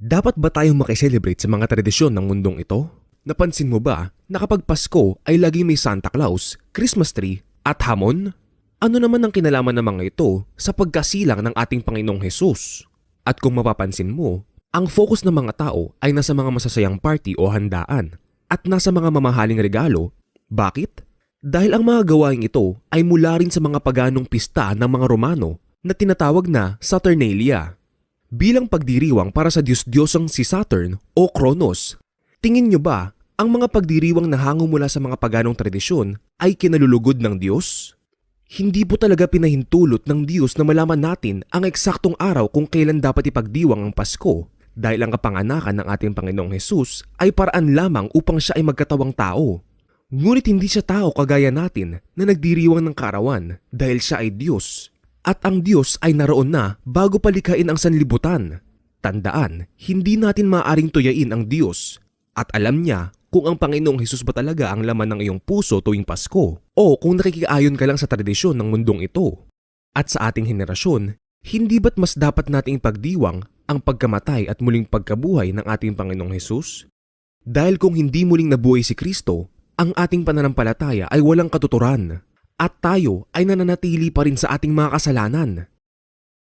Dapat ba tayong makiselebrate sa mga tradisyon ng mundong ito? Napansin mo ba na kapag Pasko ay laging may Santa Claus, Christmas tree at hamon? Ano naman ang kinalaman ng mga ito sa pagkasilang ng ating Panginoong Hesus? At kung mapapansin mo, ang focus ng mga tao ay nasa mga masasayang party o handaan at nasa mga mamahaling regalo. Bakit? Dahil ang mga gawaing ito ay mula rin sa mga paganong pista ng mga Romano na tinatawag na Saturnalia. Bilang pagdiriwang para sa Diyos-Diyosang si Saturn o Kronos, tingin nyo ba ang mga pagdiriwang na hango mula sa mga paganong tradisyon ay kinalulugod ng Diyos? Hindi po talaga pinahintulot ng Diyos na malaman natin ang eksaktong araw kung kailan dapat ipagdiwang ang Pasko dahil ang kapanganakan ng ating Panginoong Hesus ay paraan lamang upang siya ay magkatawang tao. Ngunit hindi siya tao kagaya natin na nagdiriwang ng kaarawan dahil siya ay Diyos. At ang Diyos ay naroon na bago palikhain ang sanlibutan. Tandaan, hindi natin maaaring tuyain ang Diyos. At alam niya kung ang Panginoong Hesus ba talaga ang laman ng iyong puso tuwing Pasko o kung nakikaayon ka lang sa tradisyon ng mundong ito. At sa ating henerasyon, hindi ba't mas dapat nating ipagdiwang ang pagkamatay at muling pagkabuhay ng ating Panginoong Hesus? Dahil kung hindi muling nabuhay si Kristo, ang ating pananampalataya ay walang katuturan. At tayo ay nananatili pa rin sa ating mga kasalanan.